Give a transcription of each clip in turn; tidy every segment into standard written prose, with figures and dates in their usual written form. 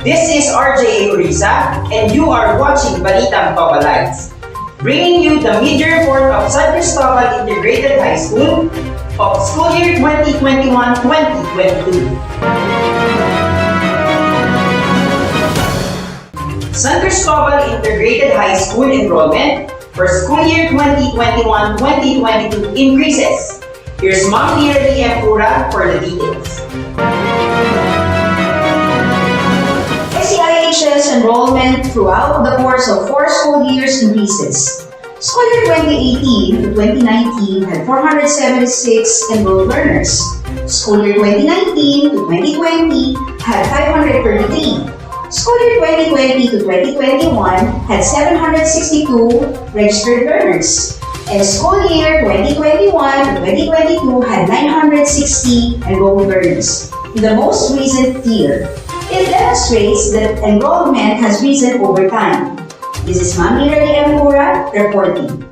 This is RJ Urisa, and you are watching Balitang Tobalites, bringing you the mid-year report of San Cristobal Integrated High School of school year 2021-2022. San Cristobal Integrated High School enrollment for school year 2021-2022 increases. Here's Ma'am Leary M. Pura for the details. SEIHS enrollment throughout the course of 4 school years increases. School year 2018 to 2019 had 476 enrolled learners. School year 2019 to 2020 had 533. School year 2020 to 2021 had 762 registered learners. And school year 2021 to 2022 had 960 enrolled learners. In the most recent year, it demonstrates that enrollment has risen over time. This is Ma'am Leary M. Pura reporting.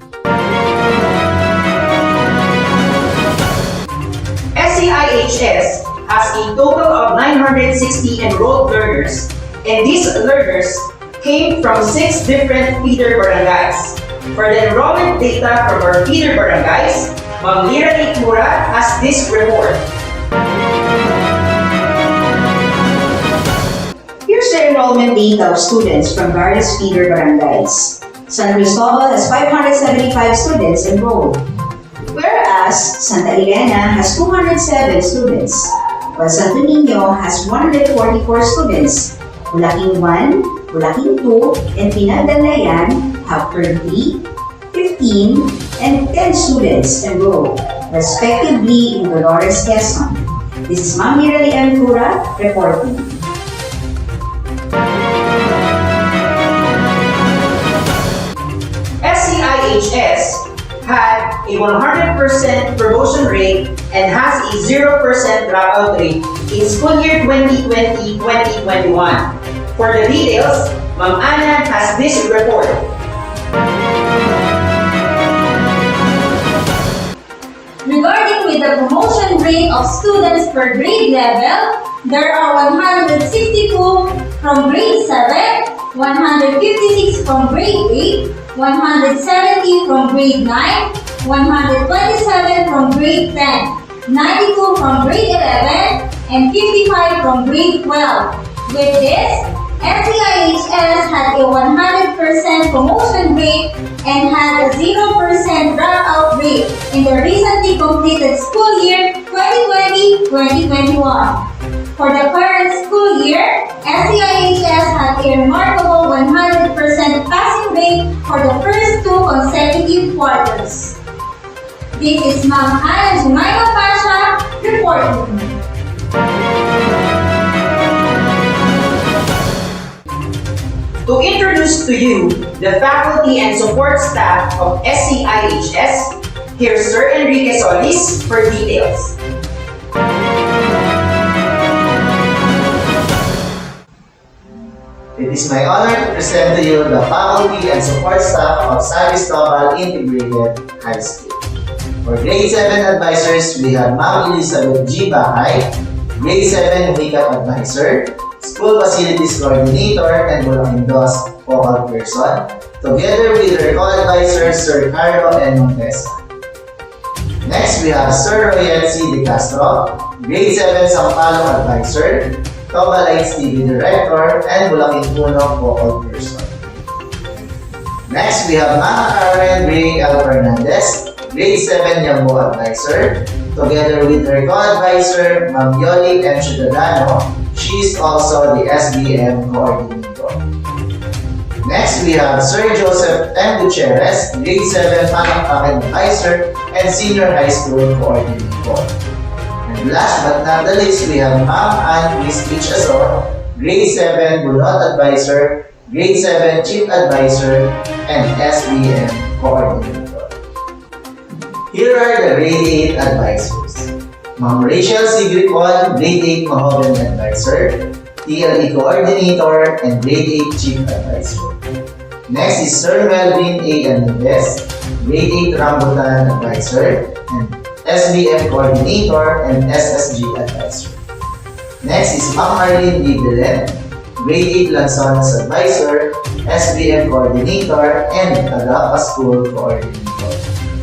SEIHS has a total of 960 enrolled learners, and these learners came from 6 different feeder barangays. For the enrollment data from our feeder barangays, Ma'am Leary Pura has this report. Here's the enrollment data of students from various feeder barangays. San Cristobal has 575 students enrolled, whereas Santa Elena has 207 students, while Santo Niño has 144 students. Bulaking 1, Bulaking 2, and Pinagdalayan have 33, 15, and 10 students enrolled, respectively in Dolores, Quezon. This is Ma'am Leary M. Pura reporting. SEIHS had a 100% promotion rate and has a 0% dropout rate in school year 2020-2021. For the details, Ma'am Ana has this report. Regarding with the promotion rate of students per grade level, there are 162 from grade 7, 156 from grade 8, 170 from grade 9, 127 from grade 10, 92 from grade 11, and 55 from grade 12. With this, SEIHS had a 100% promotion rate and had a 0% dropout rate in the recently completed school year 2020-2021. For the current school year, SEIHS had a remarkable 100% passing rate for the first 2 consecutive quarters. This is Ma'am Ana Jumaima Pasha reporting. To introduce to you the faculty and support staff of SEIHS, here's Sir Enrique Solis for details. It is my honor to present to you the faculty and support staff of San Cristobal Integrated High School. For grade 7 advisors, we have Ma'am Elizabeth G. Bahay, grade 7 Makeup Advisor, School Facilities Coordinator, and Bulaking DOS Focal Person, together with their co-advisors, Sir Carlo N. Montesa. Next, we have Sir Royet C. De Castro, grade 7 Sampalong Advisor, Tobalites TV Director, and Bulaking Puno Focal Person. Next, we have Ma'am Karen Ray L. Fernandez, grade 7 Yambo Advisor, together with her co-advisor, Ma'am Yoli M. Ciudadano. She is also the SBM coordinator. Next, we have Sir Joseph M. Gutierrez, grade 7 Panakpakan Advisor and Senior High School Coordinator. And last but not the least, we have Ma'am Ann Chris Pichazor, grade 7 Bunot Advisor, grade 7 Chief Advisor, and SBM Coordinator. Here are the grade 8 advisors. Ma'am Rachel C. Gripon, grade 8 Mahogany Advisor, TLE Coordinator, and grade 8 Chief Advisor. Next is Sir Melvin A. Andes, grade 8 Rambutan Advisor, and SBM Coordinator and SSG Advisor. Next is Ma'am Arlene D. Belen, Grade 8 Lanzones Advisor, SBM Coordinator, and Tagapa School Coordinator,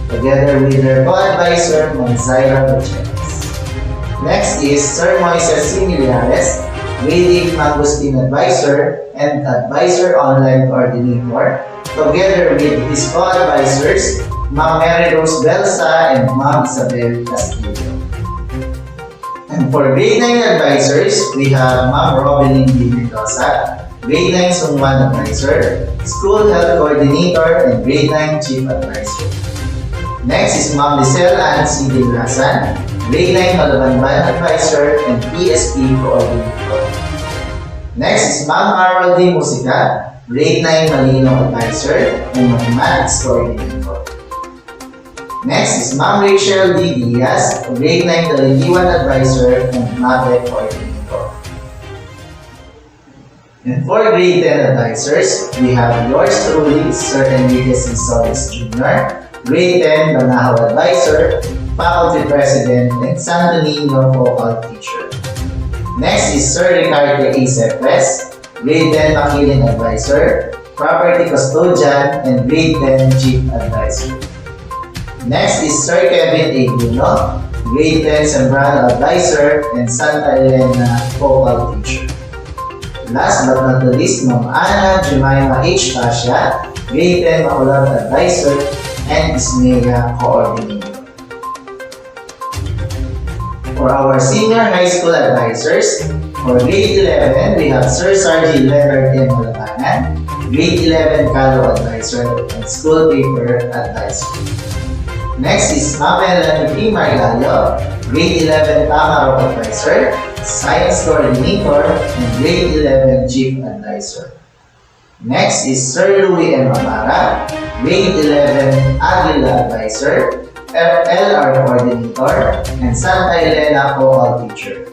together with their co-advisor, Ms. Zaira Gutierrez. Next is Sir Moises Similares, Grade 8 Mangosteen Advisor and Advisor Online Coordinator, together with his co-advisors, Ma'am Mary Rose Belsa and Ma'am Isabel Castillo. And for Grade 9 advisors, we have Ma'am Robelyn D. Mendoza, Grade 9 Sungman Advisor, School Health Coordinator, and Grade 9 Chief Advisor. Next is Ma'am Lisel Ann C. Dilasan, Grade 9 Malabanban Advisor and PSP Coordinator. Next is Ma'am Harold D. Musica, Grade 9 Malino Advisor and Mathematics Coordinator. Next is Ma'am Rachel D. Diaz, Grade 9 Talentiwan Advisor and MAPE Coordinator. And for Grade 10 advisors, we have yours truly, Sir Enriquez Solis Jr., Grade 10 Banahaw Advisor, Faculty President, and Santo Niño Vocal Teacher. Next is Sir Ricardo A. Cepres, Grade 10 Makiling Advisor, Property Custodian, and Grade 10 Chief Advisor. Next is Sir Kevin A. Bruno, Grade 10 Sembrano Advisor and Santa Elena Vocal Teacher. Last but not the least, Ma'am Ana Jemima H. Pasha, Grade 10 Makulat Advisor and Ismea Coordinator. For our senior high school advisors, for Grade 11, we have Sir Sargi Leonard M. Malabanan, Grade 11 Calo Advisor and School Paper Advisor. Next is Ma'am Melanie P. Margallo, Grade 11 Tamaro Advisor, Science Coordinator, and Grade 11 Chief Advisor. Next is Sir Louis M. Amara, Grade 11 Aguila Advisor, LR Coordinator, and Santa Elena Vocal Teacher.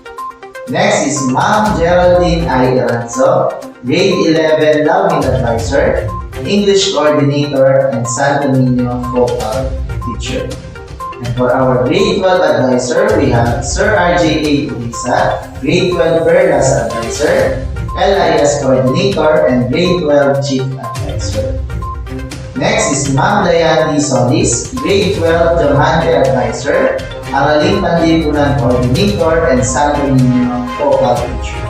Next is Ma'am Geraldine I. Iranzo, Grade 11 Loving Advisor, English Coordinator, and Santo Niño Vocal Teacher. And for our Grade 12 Advisor, we have Sir R.J.A. Ulisa, Grade 12 Perlas Advisor, LIS Coordinator, and Grade 12 Chief Advisor. Next is Ma'am Dayan D. Solis, Grade 12 Jamante Advisor, Araling Panlipunan Coordinator, and Santo Niño Vocal Teacher.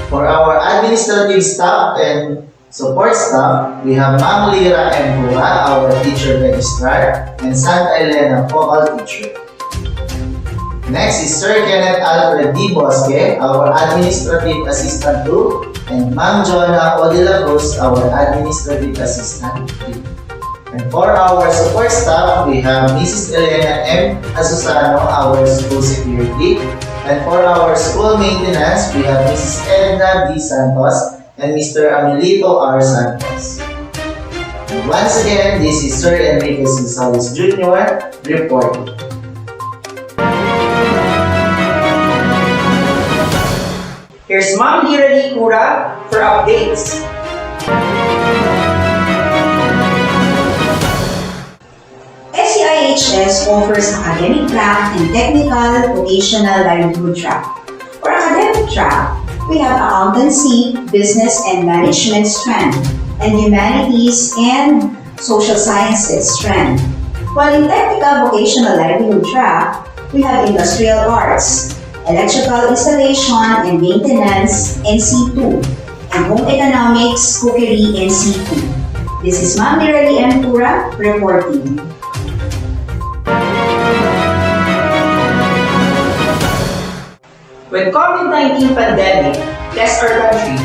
For our administrative staff and support staff, we have Ma'am Lira M. Pura, our teacher registrar, and Santa Elena Vocal Teacher. Next is Sir Kenneth Alfred D. Bosque, our administrative assistant 2, and Ma'am Jonah O. De La Cruz, our administrative assistant 3. And for our support staff, we have Mrs. Elena M. Asusano, our school security. And for our school maintenance, we have Mrs. Edna D. Santos and Mr. Amelito R. Santos. And once again, this is Sir Enriquez Gonzalez Jr. reporting. Here's Ma'am Lira D. Cura for updates. SEIHS offers academic track and technical vocational livelihood track. For academic track, we have accountancy, business and management strand, and humanities and social sciences strand. While in technical vocational livelihood track, we have industrial arts, electrical installation and maintenance NC2, and home economics, cookery NC2. This is Ma'am Mirali M. Pura reporting. When COVID-19 pandemic tests our country,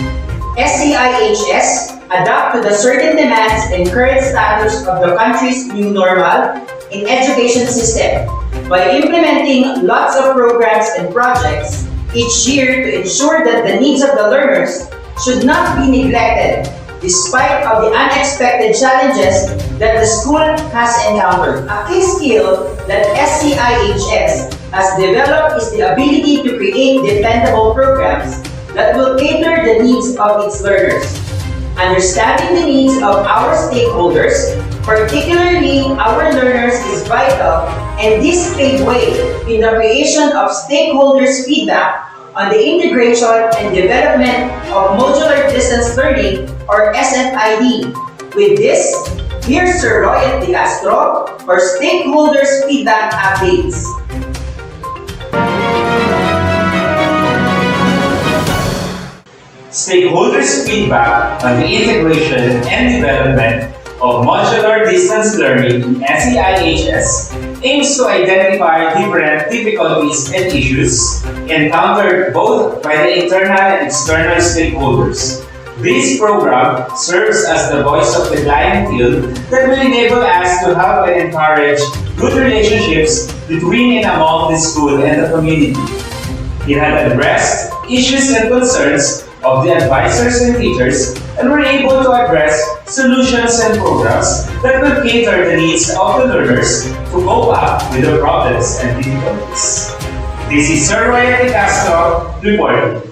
SCIHS adapt to the certain demands and current status of the country's new normal in education system by implementing lots of programs and projects each year to ensure that the needs of the learners should not be neglected despite of the unexpected challenges that the school has encountered. A key skill that SCIHS has developed is the ability to create dependable programs that will cater the needs of its learners. Understanding the needs of our stakeholders, particularly our learners, is vital, and this paved way in the creation of stakeholders' feedback on the integration and development of modular distance learning or SFID. With this, here's Sir Roy De Castro for stakeholders feedback updates. Stakeholders' feedback on the integration and development of modular distance learning in SEIHS aims to identify different difficulties and issues encountered both by the internal and external stakeholders. This program serves as the voice of the client field that will enable us to help and encourage good relationships between and among the school and the community. It had addressed issues and concerns of the advisors and teachers, and were able to address solutions and programs that will cater the needs of the learners to cope up with the problems and difficulties. This is Sir Roy De Castro reporting.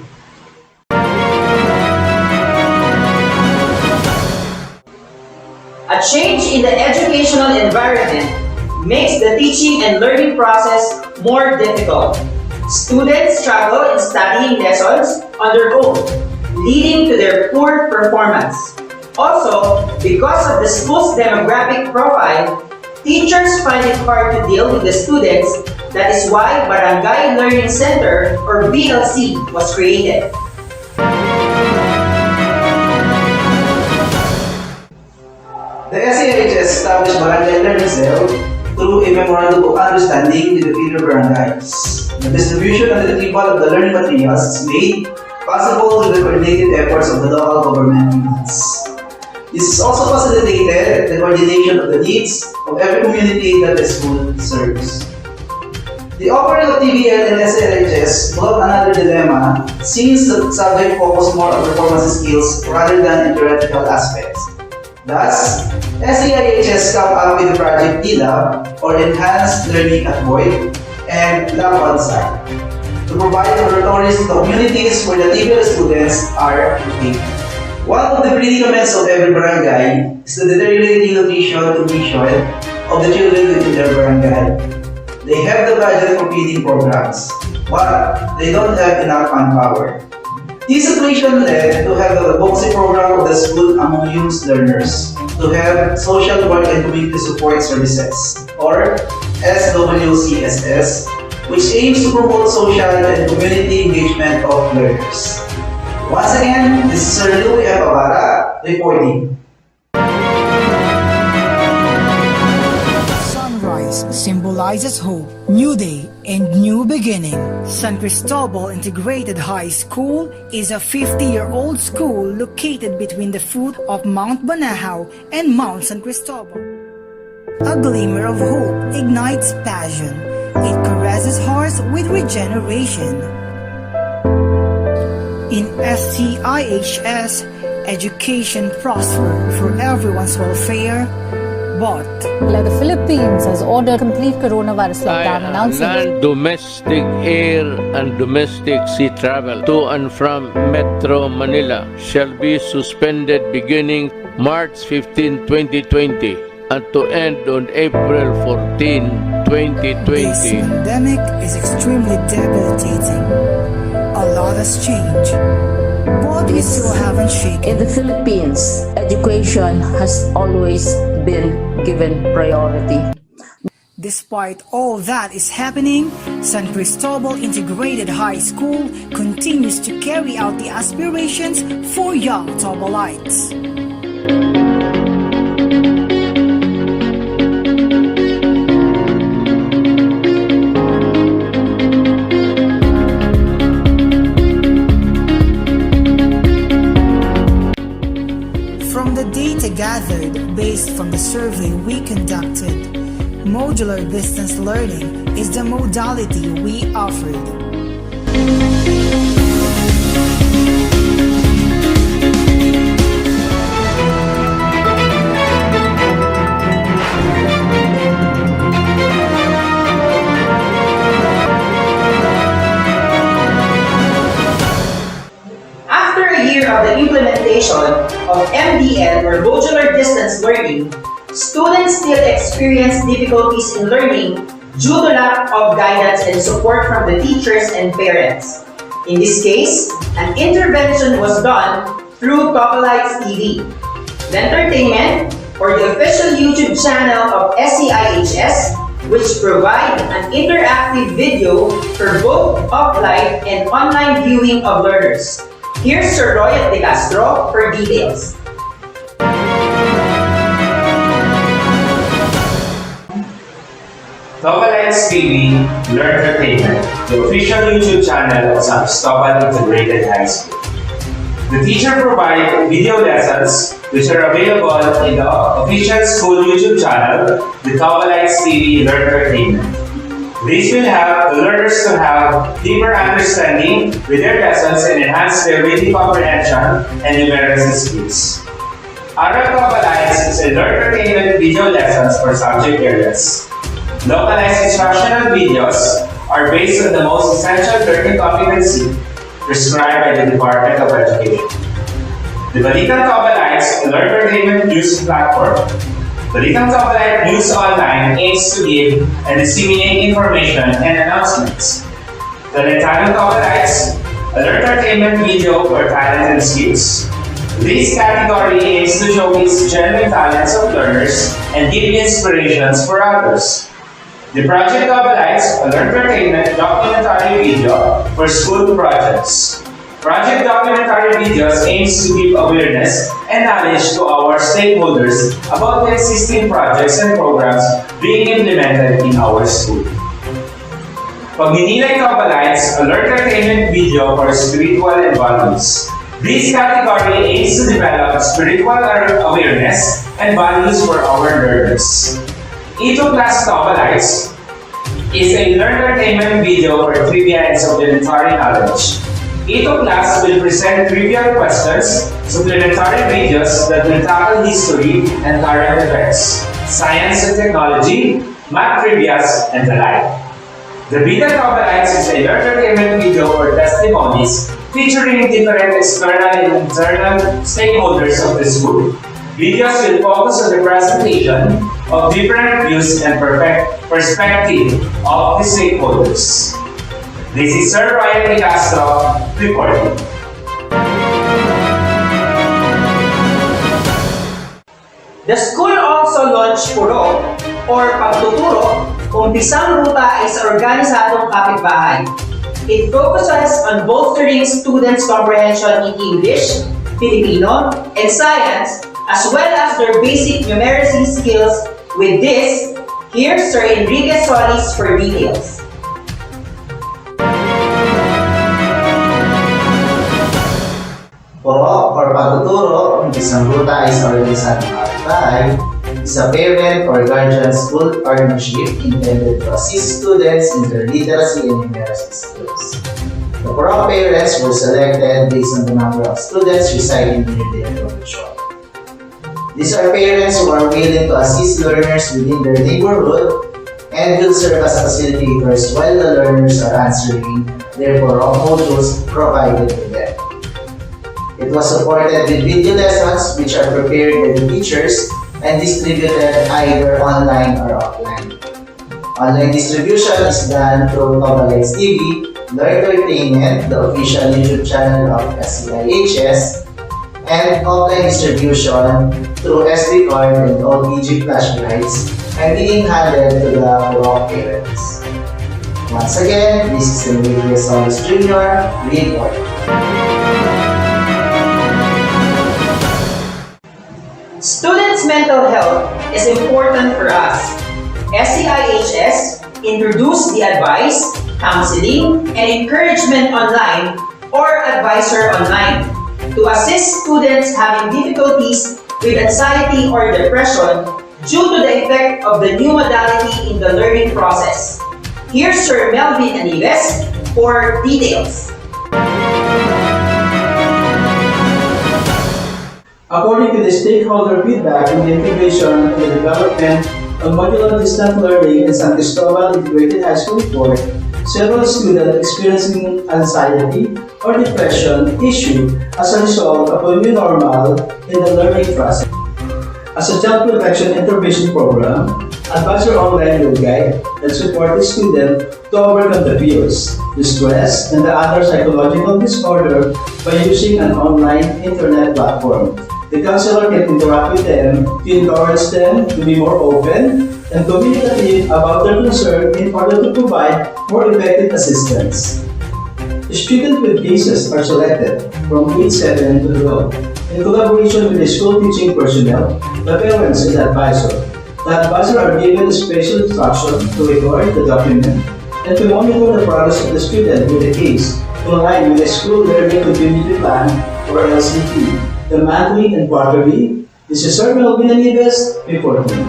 A change in the educational environment makes the teaching and learning process more difficult. Students struggle in studying lessons on their own, leading to their poor performance. Also, because of the school's demographic profile, teachers find it hard to deal with the students. That is why Barangay Learning Center or BLC was created. The SEIHS established Barangay Learning Cell through a memorandum of understanding with the feeder barangays. The distribution and retrieval of the learning materials is made possible through the coordinated efforts of the local government units. This is also facilitated the coordination of the needs of every community that the school serves. The offering of TVL and SEIHS brought another dilemma since the subject focused more on performance skills rather than in theoretical aspects. Thus, SEIHS came up with the project ELAB or Enhanced Learning at Void and Lab on Site to provide laboratories to communities where the TVL students are located. One of the predicaments of every barangay is the deteriorating nutrition condition of the children within their barangay. They have the budget for feeding programs, but they don't have enough manpower. This situation led to have the advocacy program of the school among youth learners, to have social work and community support services, or SWCSS, which aims to promote social and community engagement of learners. Once again, this is Sir Louie Apabara reporting. Sunrise symbolizes hope, new day, and new beginning. San Cristobal Integrated High School is a 50-year-old school located between the foot of Mount Banahaw and Mount San Cristobal. A glimmer of hope ignites passion. It caresses hearts with regeneration. In SEIHS, education prosper for everyone's welfare, but like the Philippines has ordered complete coronavirus lockdown, announcing non-domestic air and domestic sea travel to and from Metro Manila shall be suspended beginning March 15, 2020 and to end on April 14, 2020. this pandemic is extremely debilitating. A lot has changed, but we still haven't shaken. In the Philippines, education has always been given priority. Despite all that is happening, San Cristobal Integrated High School continues to carry out the aspirations for young Tobalites. From the data gathered based from the survey we conducted, modular distance learning is the modality we offered. After a year of the implementation of MDL or modular distance learning, students still experience difficulties in learning due to lack of guidance and support from the teachers and parents. In this case, an intervention was done through Tobalites TV. LEARNtertainment, or the official YouTube channel of SEIHS, which provide an interactive video for both offline and online viewing of learners. Here's Sir Royet De Castro for details. Tobalites TV, LEARNtertainment, the official YouTube channel of San Cristobal Integrated High School. The teacher provides video lessons which are available in the official school YouTube channel, the Tobalites TV LEARNtertainment. This will help the learners to have deeper understanding with their lessons and enhance their reading comprehension and numeracy skills. Aral Tobalites is a LEARNtertainment video lessons for subject areas. Localized instructional videos are based on the most essential learning competency prescribed by the Department of Education. The Balitang Tobalites, a LEARNtertainment news platform. Balitang Tobalite News Online aims to give and disseminate information and announcements. The Balitang Tobalites, a LEARNtertainment video for talent and skills. This category aims to showcase genuine talents of learners and give inspirations for others. The Project Tobalites, a LEARNtertainment documentary video for school projects. Project documentary videos aims to give awareness and knowledge to our stakeholders about the existing projects and programs being implemented in our school. Pagninilay Tobalites, a LEARNtertainment video for spiritual and values. This category aims to develop spiritual awareness and values for our learners. Ito Class Tobalites is a LEARNtertainment video for trivia and supplementary knowledge. Ito Class will present trivial questions, supplementary videos that will tackle history and current events, science and technology, math trivias, and the like. The Bida Tobalites is a LEARNtertainment video for testimonies featuring different external and internal stakeholders of the school. Videos will focus on the presentation of different views and perspective of the stakeholders. This is Sir Royet De Castro reporting. The school also launched Puro or Pagtuturo, umpisang ruta ay sa organisadong kapitbahay. It focuses on bolstering students' comprehension in English, Filipino, and science, as well as their basic numeracy skills. With this, here's Sir Enrique Solis for details. Puro or Pagtuturo, isang ruta ay sa organisadong kapitbahay, is a parent or guardian school partnership intended to assist students in their literacy and numeracy skills. The Puro parents were selected based on the number of students residing near their location. These are parents who are willing to assist learners within their neighborhood and will serve as facilitators while the learners are answering their Puro modules provided to them. It was supported with video lessons which are prepared by the teachers and distributed either online or offline. Online distribution is done through Tobalites TV, LEARNtertainment, the official YouTube channel of SEIHS, and offline distribution through SD card and OTG flash drives and being handed to the Puro parents. Once again, this is Enrique Solis Jr. report. Students' mental health is important for us. SEIHS introduced the advice, counseling, and encouragement online or advisor online to assist students having difficulties with anxiety or depression due to the effect of the new modality in the learning process. Here's Sir Melvin Anives for details. According to the stakeholder feedback on the integration and the development of modular distant learning in San Cristobal Integrated High School report, several students experiencing anxiety or depression issue as a result of a new normal in the learning process. As a child protection intervention program, Advisor Online will guide and support the student to overcome the fears, the stress, and the other psychological disorder by using an online internet platform. The counselor can interact with them to encourage them to be more open and communicative about their concern in order to provide more effective assistance. Students with cases are selected from grade 7 to 12 in collaboration with the school teaching personnel, the parents, and the advisor. The advisor are given special instruction to record the document and to monitor the progress of the student with the case to align with the school learning continuity plan or LCP, the monthly and quarterly. This is Sir Melvin Anibes reporting.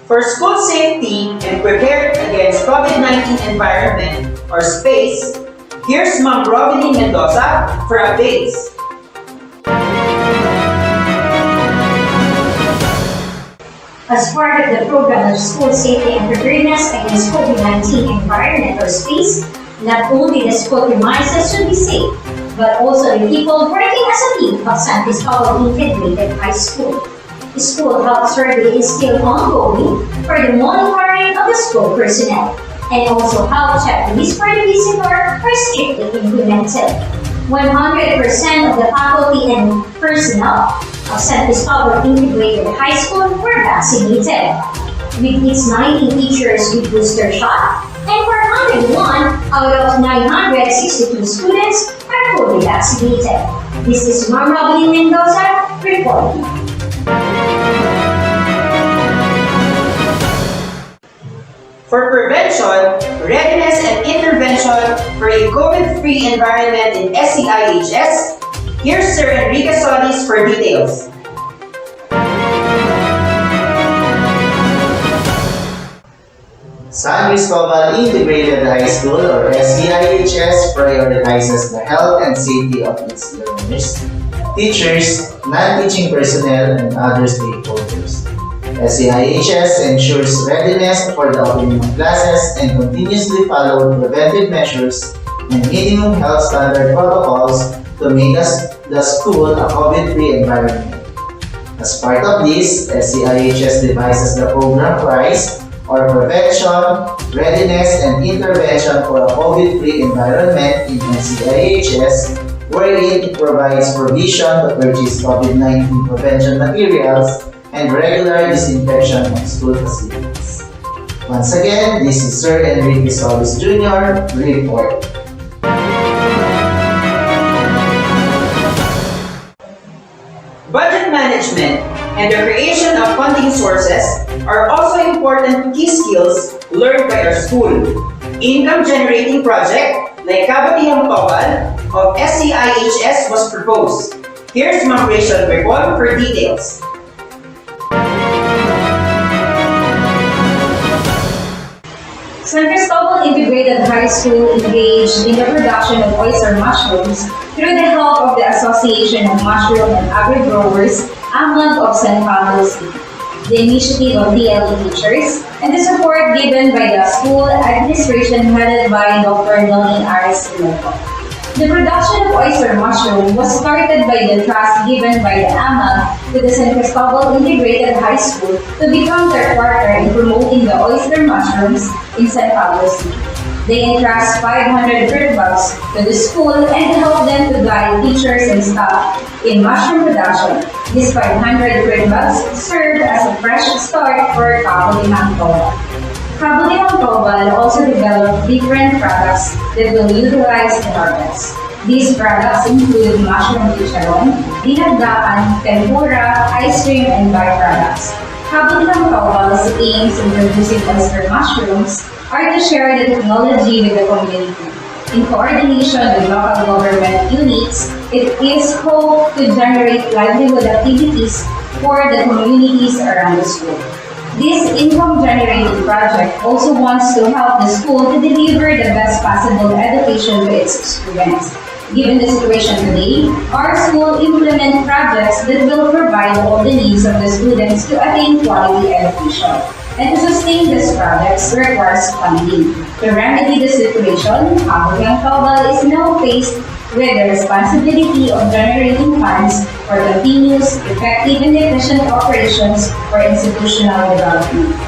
For school safety and prepared against COVID-19 environment or space, here's Ma'am Robin Mendoza for updates. As part of the program of school safety and preparedness against COVID-19 environment or space, not only the school premises should be safe, but also the people working as a team of San Cristobal Integrated High School. The school health survey is still ongoing for the monitoring of the school personnel, and also health checklists for the visitor are strictly implemented. 100% of the faculty and personnel of San Cristobal Integrated High School were vaccinated, with its 90 teachers with booster shot, and 401 out of 962 students are fully vaccinated. This is Ma'am Robin Mendoza reporting. For prevention, readiness, and intervention for a COVID-free environment in SEIHS, here's Sir Enrique Solis for details. San Cristobal Integrated High School or SEIHS prioritizes the health and safety of its learners, teachers, non-teaching personnel, and other stakeholders. SEIHS ensures readiness for the opening of classes and continuously follow preventive measures and minimum health standard protocols to make the school a COVID-free environment. As part of this, SEIHS devises the program PRICE or Prevention, Readiness, and Intervention for a COVID-free environment in SEIHS, wherein it provides provision to purchase COVID-19 prevention materials and regular disinfection of school facilities. Once again, this is Sir Enrique Solis Jr. report. Budget management and the creation of funding sources are also important key skills learned by our school. Income-generating project like Balitang Tobalites of SEIHS was proposed. Here's Ma'am Rachel Bergol for details. San Cristobal Integrated High School engaged in the production of oyster mushrooms through the help of the Association of Mushroom and Agri-Growers, AMLAG of San Pablo City, the initiative of DLE teachers, and the support given by the school administration headed by Dr. Donnie Aris Siloco. The production of oyster mushroom was started by the trust given by the AMLAG to the San Cristobal Integrated High School to become their partner in promoting the oyster mushrooms in San Pablo City. They entrust 500 fruit bags to the school and help them to guide teachers and staff in mushroom production. These 500 fruit bags serve as a fresh start for Balitang Tobalites. Balitang Tobalites also developed different products that will utilize the harvest. These products include mushroom chicharon, dinagdaan, tempura, ice cream, and byproducts. Balitang Tobalites aims in producing oyster mushrooms are to share the technology with the community. In coordination with local government units, it is hoped to generate livelihood activities for the communities around the school. This income-generating project also wants to help the school to deliver the best possible education to its students. Given the situation today, our school implement projects that will provide all the needs of the students to attain quality education. And to sustain these projects requires funding. To remedy the situation, Balitang Tobal is now faced with the responsibility of generating funds for continuous, effective, and efficient operations for institutional development.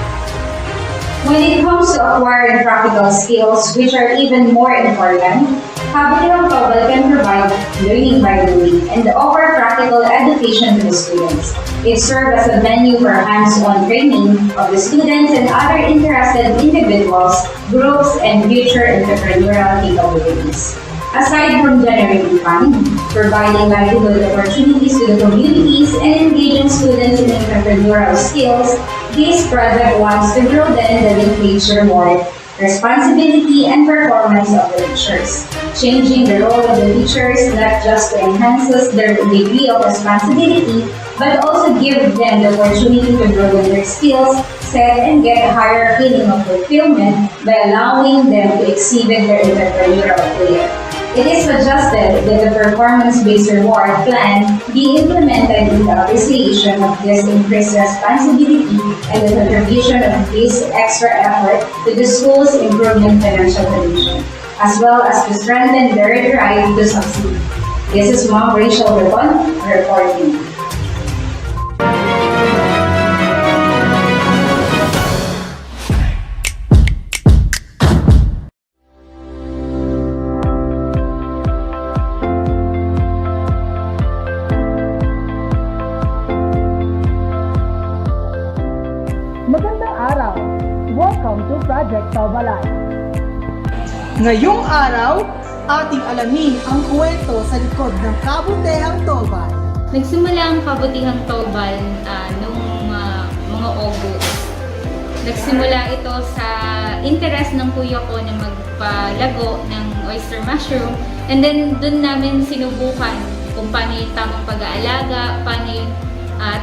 When it comes to acquiring practical skills, which are even more important, Balitang Tobal can provide learning by doing and offer practical education to the students. It serves as a venue for hands-on training of the students and other interested individuals, groups, and future entrepreneurial capabilities. Aside from generating funding, providing livelihood opportunities to the communities, and engaging students in entrepreneurial skills, this project wants to broaden the linkage reward, responsibility, and performance of the teachers, changing the role of the teachers not just to enhance their degree of responsibility, but also give them the opportunity to broaden their skills set and get a higher feeling of fulfillment by allowing them to exhibit their entrepreneurial flair. It is suggested that the performance-based reward plan be implemented in the appreciation of this increased responsibility and the contribution of this extra effort to the school's improvement financial condition, as well as to strengthen their drive to succeed. This is Ma'am Rachel Ripon reporting. Magandang araw! Welcome to Project Tobalites. Ngayong araw, ating alamin ang kwento sa likod ng Kabutihang Tobal. Nagsimula ang Kabutihang Tobal noong mga August. Nagsimula ito sa interest ng kuya ko na magpalago ng oyster mushroom. And then, dun namin sinubukan kung paano yung tamang pag-aalaga, paano yung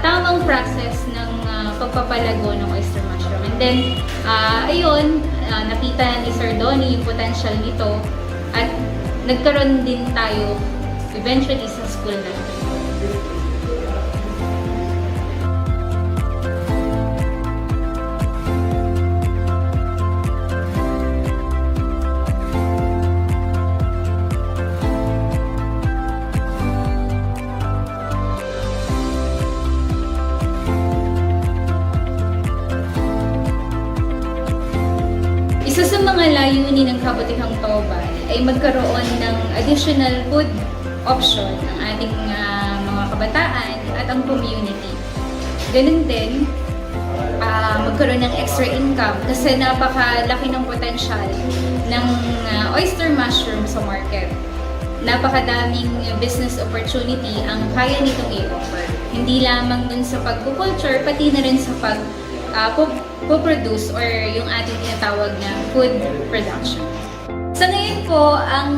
tamang process ng pagpapalago ng oyster mushroom. And then, nakita ni Sir Donnie yung potential nito at nagkaroon din tayo eventually sa school natin. Isa sa mga layunin ng Kabutihang Tobal ay magkaroon ng additional food option ng ating mga kabataan at ang community. Ganun din, magkaroon ng extra income kasi napakalaki ng potential ng oyster mushroom sa market. Napakadaming business opportunity ang kaya nitong i-offer. Hindi lamang dun sa pagkukulture, pati na rin sa pag-produce or yung ating tinatawag na food production. Sa ngayon po, ang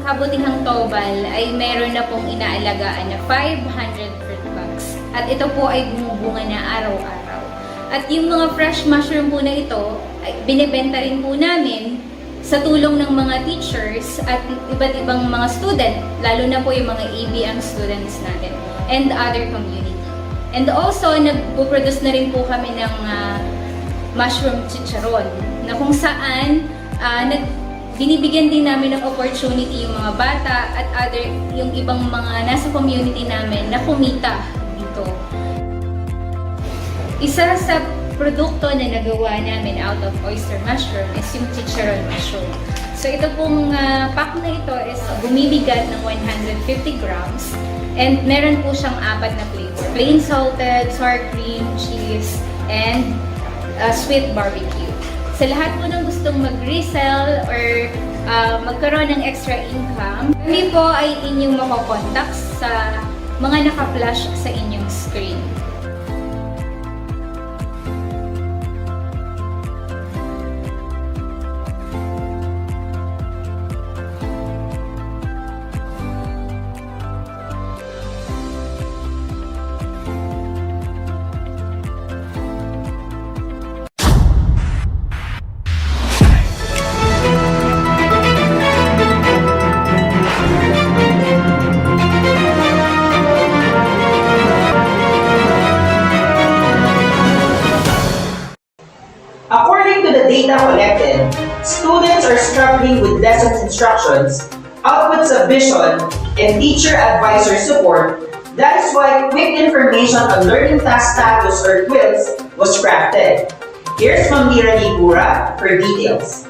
Kabutihang Tobal ay meron na pong inaalagaan na 500 fruit bags. At ito po ay bumubunga na araw-araw. At yung mga fresh mushroom po na ito, ay binibenta rin po namin sa tulong ng mga teachers at iba't ibang mga student, lalo na po yung mga ABM students natin and other community. And also, nagpo-produce na rin po kami ng mushroom chicharon na kung saan binibigyan din namin ng opportunity yung mga bata at yung ibang mga nasa community namin na kumita dito. Isa sa produkto na nagawa namin out of oyster mushroom is yung chicharon mushroom. So ito pong pack na ito is bumibigat ng 150 grams and meron po siyang 4 na flavor. Plain salted, sour cream, cheese, and sweet barbecue. Sa lahat po ng gustong mag-resell or magkaroon ng extra income, kami po ay inyong makokontak sa mga naka-flash sa inyong screen. struggling with lesson instructions, output submission, and teacher advisor support, that is why quick information on learning task status or QUILs was crafted. Here's Ma'am Mira Ligura for details.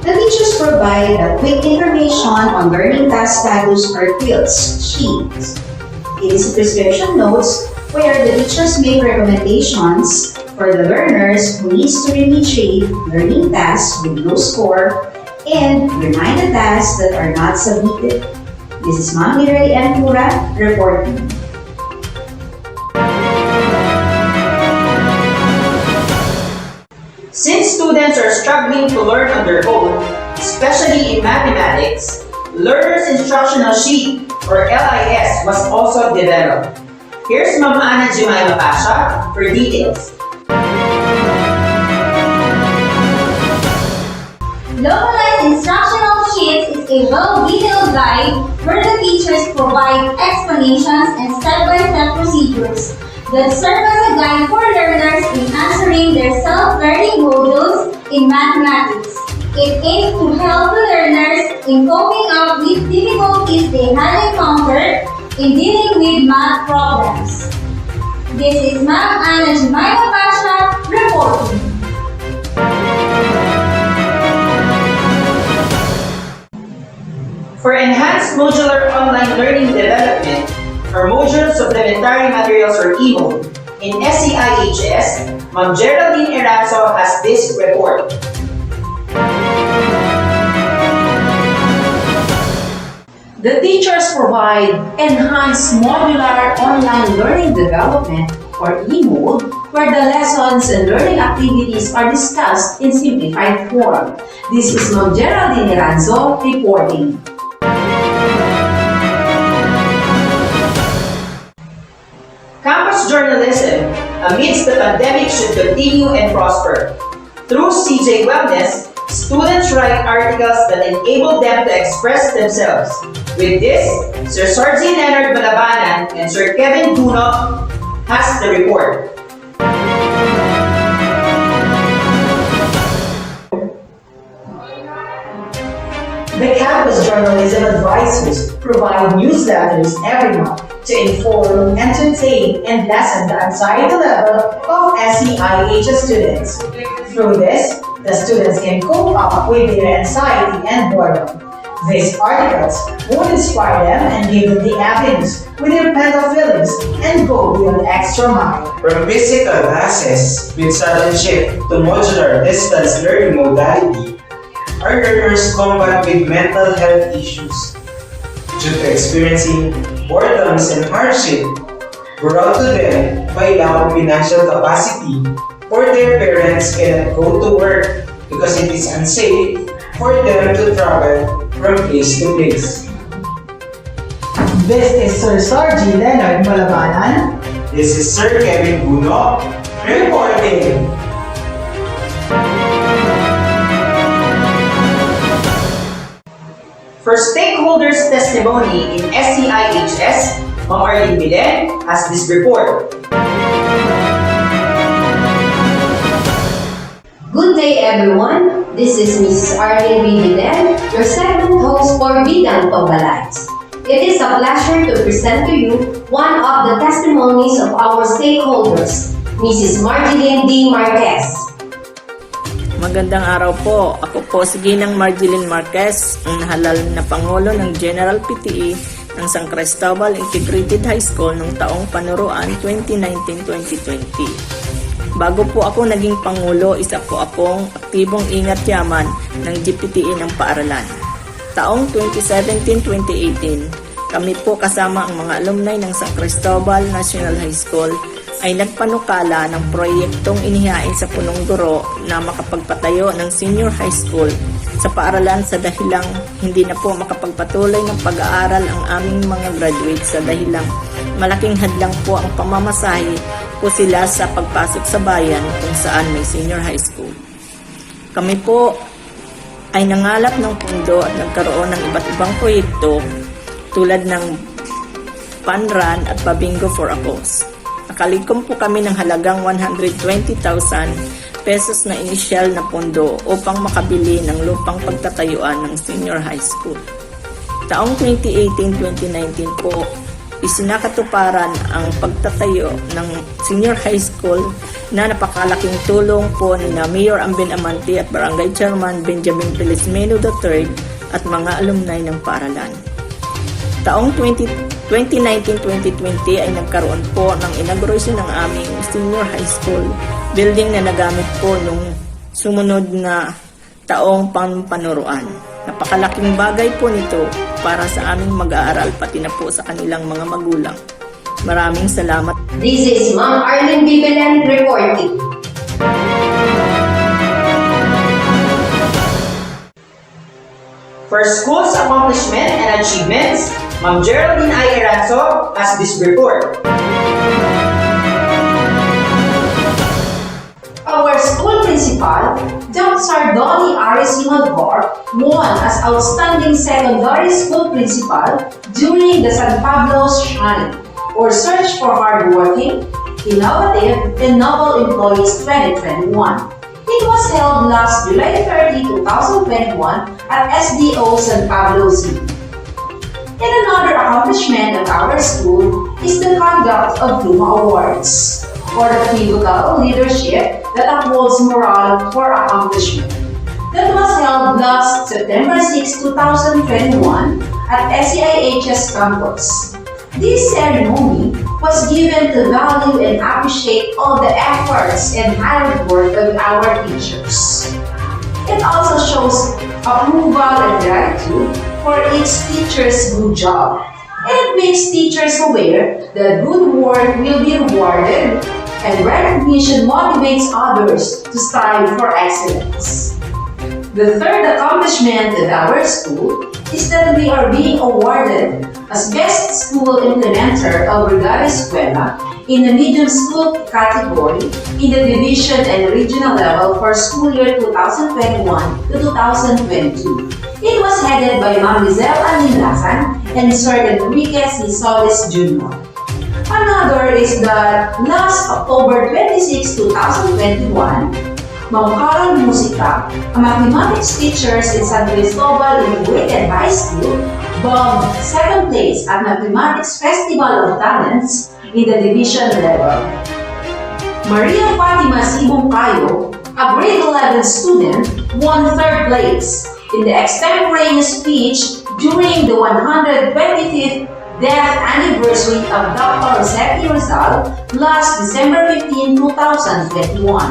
The teachers provide the quick information on learning task status or QUILs sheet. It is prescription notes where the teachers make recommendations for the learners who needs to remediate learning tasks with low score and remind the tasks that are not submitted. This is Ma'am Mira Ligura reporting. Since students are struggling to learn on their own, especially in mathematics, Learner's Instructional Sheet or LIS was also developed. Here's Ma'am Ana Jemima Pasha for details. Localized instructional sheets is a well-detailed guide where the teachers provide explanations and step-by-step procedures that serve as a guide for learners in answering their self-learning modules in mathematics. It aims to help the learners in coping up with difficulties they had encountered in dealing with math problems. This is Ma'am Ana Jemima Pasha reporting. For enhanced modular online learning development, or module supplementary materials or EMO, in SEIHS, Ma'am Geraldine Erazo has this report. The teachers provide enhanced modular online learning development or EMODE, where the lessons and learning activities are discussed in simplified form. This is Ma'am Geraldine Erazo reporting. Campus journalism amidst the pandemic should continue and prosper. Through CJ Wellness, students write articles that enable them to express themselves. With this, Sir Sargi Leonard Malabanan and Sir Kevin Duno has the report. The campus journalism advisors provide newsletters every month to inform, entertain, and lessen the anxiety level of SEIHS students. Through this, the students can cope up with their anxiety and boredom. These articles would inspire them and give them the avenues with their mental feelings and go beyond the extra mile. From physical classes with sudden shift to modular distance learning modality, our learners combat with mental health issues. Due to experiencing boredoms and hardship brought to them by lack of financial capacity, or their parents cannot go to work because it is unsafe for them to travel from place to place. This is Sir Sargi Leonard Malabanan. This is Sir Kevin Buno reporting. For stakeholders' testimony in SEIHS, Ma'am Arlene Milen has this report. Good day everyone, this is Mrs. Arlene Milen, your segment host for Balitang Tobalites. It is a pleasure to present to you one of the testimonies of our stakeholders, Mrs. Marjeline D. Marquez. Magandang araw po. Ako po si Ginang Marjeline Marquez, ang nahalal na Pangulo ng General PTE ng San Cristobal Integrated High School noong taong panuruan 2019-2020. Bago po ako naging Pangulo, isa po akong aktibong ingat yaman ng GPTE ng paaralan. Taong 2017-2018, kami po kasama ang mga alumni ng San Cristobal National High School ay nagpanukala ng proyektong inihain sa punong guro na makapagpatayo ng senior high school sa paaralan sa dahilang hindi na po makapagpatuloy ng pag-aaral ang aming mga graduates sa dahilang malaking hadlang po ang pamamasahe po sila sa pagpasok sa bayan kung saan may senior high school. Kami po ay nangalap ng pundo at nagkaroon ng iba't ibang proyekto tulad ng Panran at Pabingo for a Cause. nakalikom po kami ng halagang 120,000 pesos na inisyal na pondo upang makabili ng lupang pagtatayuan ng senior high school. Taong 2018-2019 po, isinakatuparan ang pagtatayo ng senior high school na napakalaking tulong po ni Mayor Ambin Amante at Barangay Chairman Benjamin Felizmeno III at mga alumni ng paaralan. Taong 2019-2020 ay nagkaroon po ng inauguration ng aming senior high school building na nagamit po nung sumunod na taong panuruan. Napakalaking bagay po nito para sa aming mag-aaral pati na po sa kanilang mga magulang. Maraming salamat. This is Ma'am Arlene Bibelan reporting. For school's accomplishment and achievements, Ma'am Geraldine I. Eranzo has this report. Our school principal, Dr. Donnie Aris Malgor, won as Outstanding Secondary School Principal during the San Pablo's Shine, or Search for Hardworking, Innovative, and Novel Employees 2021. It was held last July 30, 2021 at SDO San Pablo City. And another accomplishment of our school is the conduct of Pluma Awards, or the pivotal leadership that upholds morale for accomplishment. That was held last September 6, 2021 at SEIHS campus. This ceremony was given to value and appreciate all the efforts and hard work of our teachers. It also shows approval and gratitude for each teacher's good job. And it makes teachers aware that good work will be rewarded, and recognition motivates others to strive for excellence. The third accomplishment of our school is that we are being awarded as Best School Implementer of Regalo Escuela in the medium school category in the division and regional level for school year 2021 to 2022. It was headed by Ma'am Lizelle Aninlasan and Sir Enriquez Solis Jr. Another is that last October 26, 2021, Ma'am Carol Musica, a mathematics teacher in San Cristobal Integrated High School, bombed 2nd place at Mathematics Festival of Talents in the division level. Maria Fatima Sibongkayo, a grade 11 student, won 3rd place in the extemporaneous speech during the 125th death anniversary of Dr. Rossetti Rizal last December 15, 2021.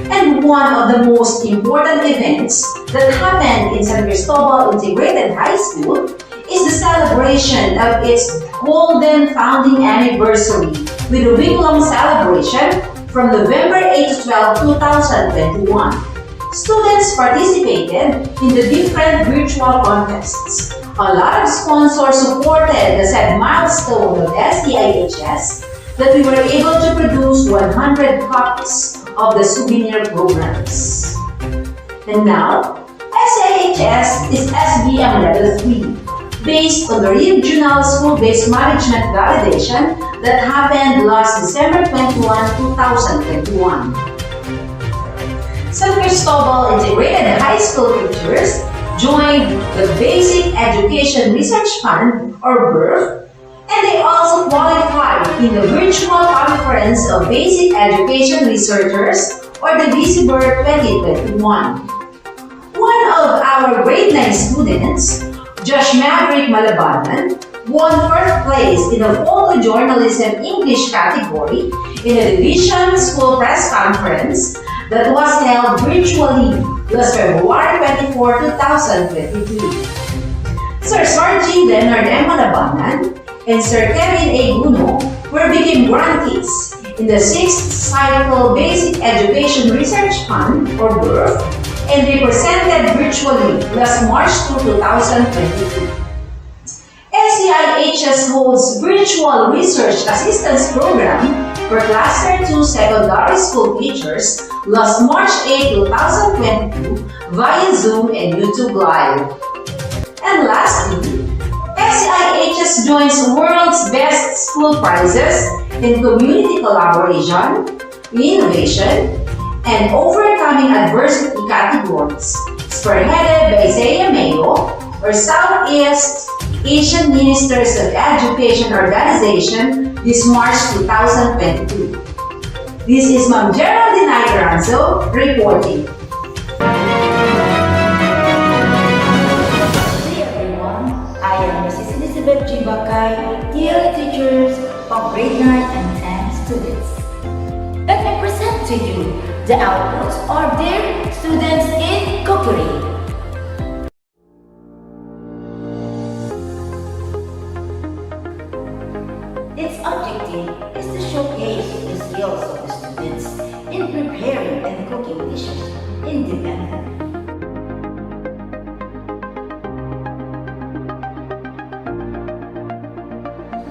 And one of the most important events that happened in San Cristobal Integrated High School is the celebration of its golden founding anniversary with a week-long celebration from November 8 to 12, 2021. Students participated in the different virtual contests. A lot of sponsors supported the said milestone of SEIHS that we were able to produce 100 copies of the souvenir programs. And now, SEIHS is SBM Level 3, based on the Regional School-Based Management Validation that happened last December 21, 2021. San Cristobal Integrated High School teachers joined the Basic Education Research Fund, or BERF, and they also qualified in the Virtual Conference of Basic Education Researchers, or the VCBER 2021. One of our grade 9 students, Josh Maverick Malabanan, won 4th place in the Photojournalism English category in the Division School Press Conference that was held virtually last February 24, 2023. Sir Sargent Leonard M. Malabanan and Sir Kevin A. Guno became grantees in the 6th Cycle Basic Education Research Fund, or BERF, and they presented virtually last March 2, 2022. SEIHS holds Virtual Research Assistance Program for Cluster 2 Secondary School teachers last March 8, 2022 via Zoom and YouTube Live. And lastly, SEIHS joins World's Best School Prizes in community collaboration, innovation, and overcoming adversity categories, spearheaded by Isaiah Mayo, or Southeast Asian Ministers of Education Organization this March 2022. This is Ma'am Geraldine Ranzo reporting. Hey everyone, I am Mrs. Elizabeth G. Bakay, dear teachers of grade 9 and 10 students. Let me present to you the outputs of their students in cookery. Its objective is to showcase the skills of the students in preparing and cooking dishes independently.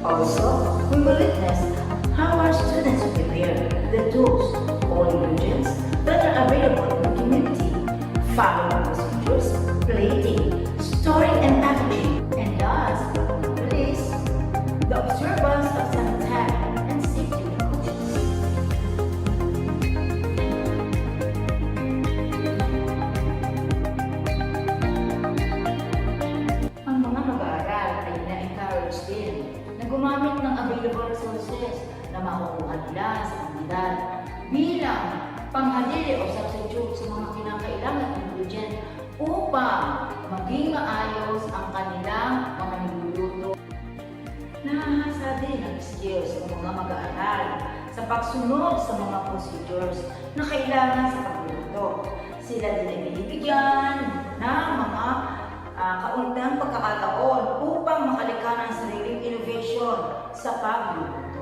Also, we will witness how our students prepare the tools or ingredients that are available in the community, following procedures, plating, storing and packaging, and last but not the least, the observance of sanitary and safety precautions. Ang mga mag-aaral ay na-encourage din na gumamit ng available resources na makukuha nila sa kanila bilang panghalili o substitute sa mga kinakailangan ingredient upang maging maayos ang kanilang mga niluluto. Nahahasa din ang skills ng mga mag-aaral sa pagsunod sa mga procedures na kailangan sa pagluluto. Sila din ay binibigyan ng mga kaunting pagkakataon upang makalikha ng sariling innovation sa pagluluto.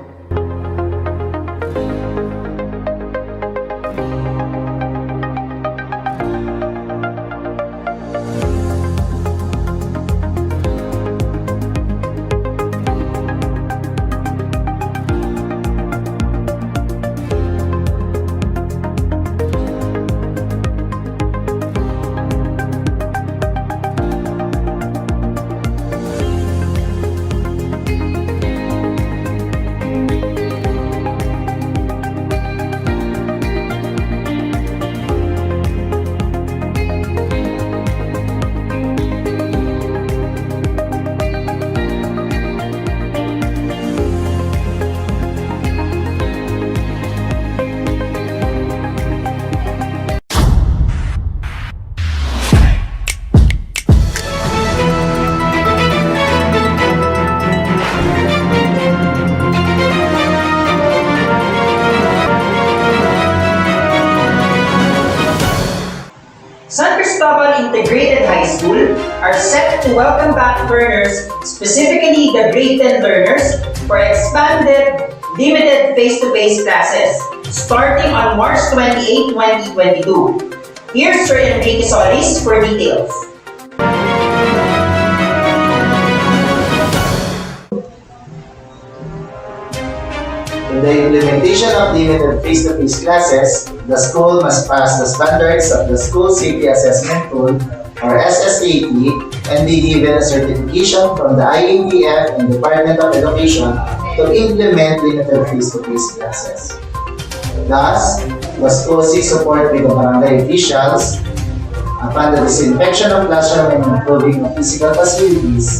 San Cristobal Integrated High School are set to welcome back learners, specifically the grade 10 learners, for expanded, limited face-to-face classes starting on March 28, 2022. Here's Sir Enrique Solis for details. In the implementation of limited face-to-face classes, the school must pass the standards of the School Safety Assessment Tool, or SSAT, and be given a certification from the IATF and Department of Education to implement limited face-to-face classes. Thus, the school seeks support with the barangay officials upon the disinfection of classroom and improving of physical facilities.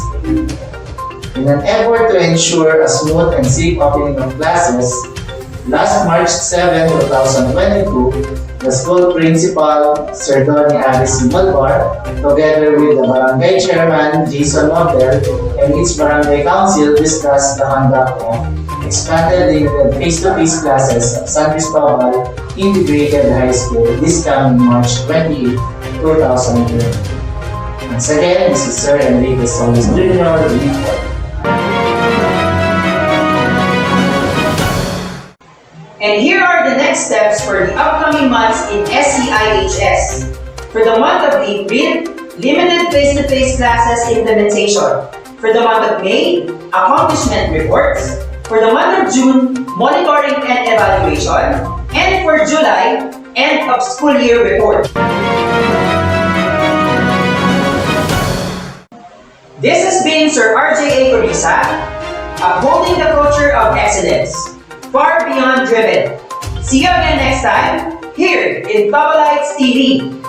In an effort to ensure a smooth and safe opening of classes, last March 7, 2022, the school principal, Sir Donnie Alice Malbar, together with the barangay chairman, Jason Motel, and its barangay council discussed the conduct of expanded limited face-to-face classes at San Cristobal Integrated High School this coming March 28, 2020. Once again, this is Sir Enrique Solis Jr. report. And here are the next steps for the upcoming months in SEIHS. For the month of April, limited face-to-face classes implementation. For the month of May, accomplishment reports. For the month of June, monitoring and evaluation. And for July, end of school year report. This has been Sir RJ A. Corisa, upholding the culture of excellence. far beyond driven. See you again next time, here in Tobalites TV.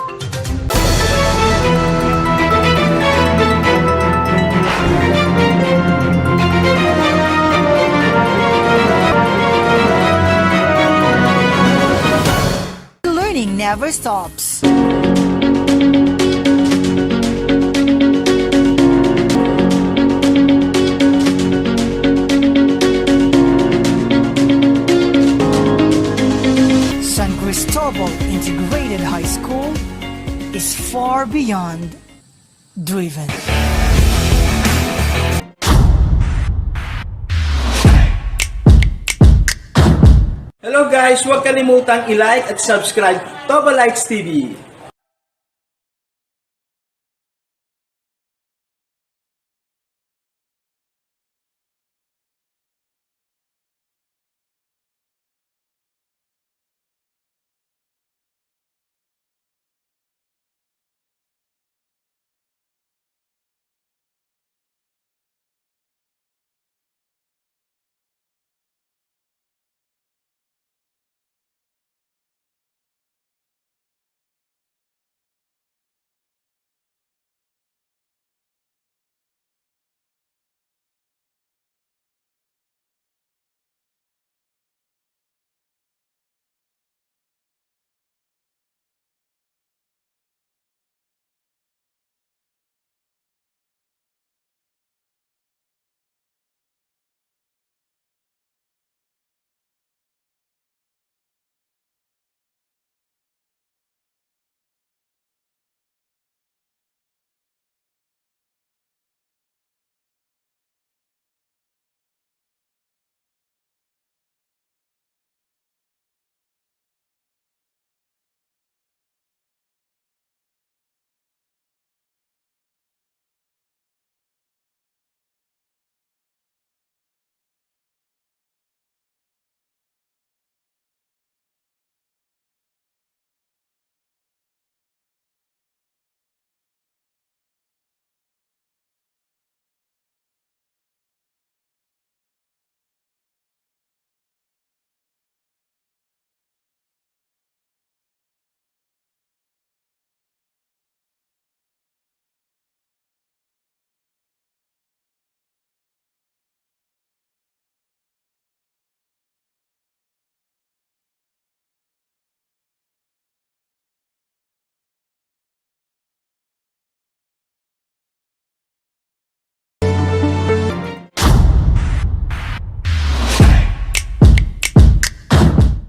Learning never stops. San Cristobal Integrated High School is far beyond driven. Hello guys! Huwag kalimutang i-like at subscribe Tobalites TV.